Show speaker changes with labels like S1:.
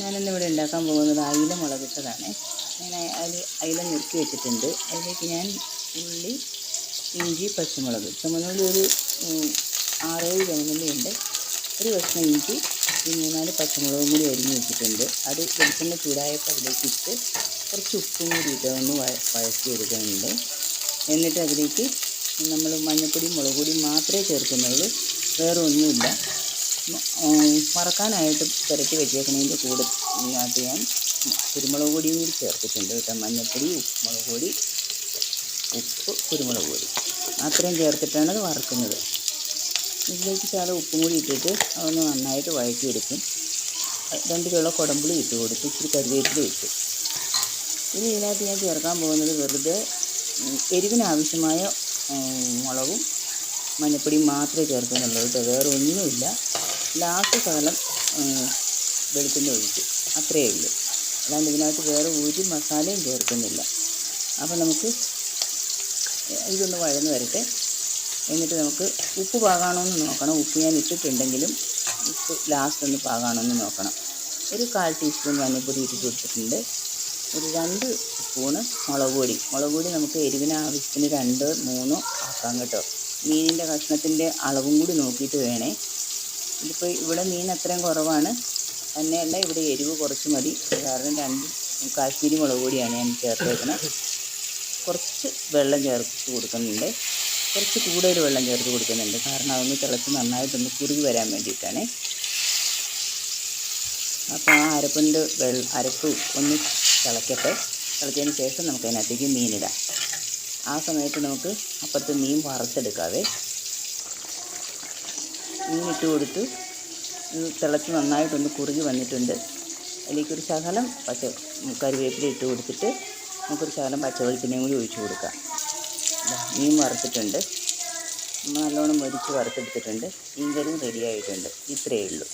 S1: ഞാനിന്നിവിടെ ഉണ്ടാക്കാൻ പോകുന്നത് അയില മുളകിട്ടതാണ്. ഞാൻ അയില നുറുക്കി വെച്ചിട്ടുണ്ട്. അതിലേക്ക് ഞാൻ ഉള്ളി, ഇഞ്ചി, പച്ചമുളക്, ചുമന്നുള്ളി ഒരു 6-7 ചുമന്നുള്ളിയുണ്ട്, ഒരു കഷ്ണം ഇഞ്ചി, ഈ 3-4 പച്ചമുളകും കൂടി അരിഞ്ഞ് വെച്ചിട്ടുണ്ട്. അത് വെളിച്ചെണ്ണ ചൂടായപ്പോൾ അതിലേക്ക് ഇട്ട് കുറച്ച് ഉപ്പും കൂടി ഇട്ടൊന്ന് വഴറ്റിയെടുക്കുന്നുണ്ട്. എന്നിട്ട് അതിലേക്ക് നമ്മൾ മഞ്ഞൾപ്പൊടിയും മുളക് പൊടിയും മാത്രമേ ചേർക്കുന്നുള്ളൂ, വേറെ ഒന്നുമില്ല. വറക്കാനായിട്ട് പുരട്ടി വെച്ചേക്കുന്നതിൻ്റെ കൂടെ ഇതിനകത്ത് ഞാൻ കുരുമുളക് പൊടിയും കൂടി ചേർത്തിട്ടുണ്ട് കേട്ടോ. മഞ്ഞൾപ്പൊടി, മുളക് പൊടി, ഉപ്പ്, കുരുമുളക് പൊടി അത്രയും ചേർത്തിട്ടാണ് അത് വറക്കുന്നത്. ഇതിലേക്ക് ശകലം ഉപ്പും കൂടി ഇട്ടിട്ട് അതൊന്ന് നന്നായിട്ട് വഴറ്റിയെടുക്കും. 2 കിലോ കുടമ്പുളി ഇട്ട് കൊടുത്ത് ഇച്ചിരി കറിവേപ്പില ഇട്ട്. ഇനി ഇതിനകത്ത് ഞാൻ ചേർക്കാൻ പോകുന്നത് വെറുതെ എരിവിനാവശ്യമായ മുളകും മഞ്ഞൾപ്പൊടിയും മാത്രമേ ചേർക്കുന്നുള്ളൂ കേട്ടോ, വേറെ ഒന്നുമില്ല. ലാസ്റ്റ് ശകലം വെളിച്ചെണ്ണ ഒഴിച്ചു, അത്രയേ ഉള്ളൂ. അല്ലാണ്ട് ഇതിനകത്ത് വേറെ ഒരു മസാലയും ചേർക്കുന്നില്ല. അപ്പോൾ നമുക്ക് ഇതൊന്ന് വഴന്ന് വരട്ടെ. എന്നിട്ട് നമുക്ക് ഉപ്പ് പാകാണോയെന്ന് നോക്കണം. ഉപ്പ് ഞാൻ ഇട്ടിട്ടുണ്ടെങ്കിലും ഉപ്പ് ലാസ്റ്റ് ഒന്ന് പാകാണോയെന്ന് നോക്കണം. ഒരു 1/4 ടീസ്പൂൺ മഞ്ഞൾപ്പൊടി ഇട്ട് കൊടുത്തിട്ടുണ്ട്. ഒരു 2 സ്പൂണ് മുളക് പൊടി നമുക്ക് എരിവിന് ആവശ്യത്തിന് 2-3 ആക്കാം കേട്ടോ. മീനിൻ്റെ കഷ്ണത്തിൻ്റെ അളവും കൂടി നോക്കിയിട്ട് വേണേ. ഇതിപ്പോൾ ഇവിടെ മീൻ അത്രയും കുറവാണ്, തന്നെയല്ല ഇവിടെ എരിവ് കുറച്ച് മതി. കാരണം 2 കാശ്മീരി മുളക് പൊടിയാണ് ഞാൻ ചേർത്തേക്കുന്നത്. കുറച്ച് വെള്ളം ചേർത്ത് കൊടുക്കുന്നുണ്ട്, കുറച്ച് കൂടുതൽ വെള്ളം ചേർത്ത് കൊടുക്കുന്നുണ്ട്. കാരണം അതൊന്ന് തിളച്ച് നന്നായിട്ടൊന്ന് കുറുകി വരാൻ വേണ്ടിയിട്ടാണ്. അപ്പോൾ ആ അരപ്പ് ഒന്ന് തിളയ്ക്കട്ടെ. തിളച്ചതിന് ശേഷം നമുക്ക് അതിനകത്തേക്ക് മീനിടാം. ആ സമയത്ത് നമുക്ക് അപ്പുറത്ത് മീൻ വറുത്തെടുക്കാവേ. മീൻ ഇട്ട് കൊടുത്ത് തിളച്ച് നന്നായിട്ടൊന്ന് കുറുകി വന്നിട്ടുണ്ട്. അതിലേക്കൊരു ശകലം കറിവേപ്പില ഇട്ട് കൊടുത്തിട്ട് നമുക്കൊരു ശകലം പച്ചവെളിച്ചെണ്ണയും കൂടി ഒഴിച്ച് കൊടുക്കാം. മീൻ വറുത്തിട്ടുണ്ട്, നല്ലോണം മൊരിച്ച് വറുത്തെടുത്തിട്ടുണ്ട്. മീൻ കറിയും റെഡി ആയിട്ടുണ്ട്. ഇത്രയേ ഉള്ളൂ.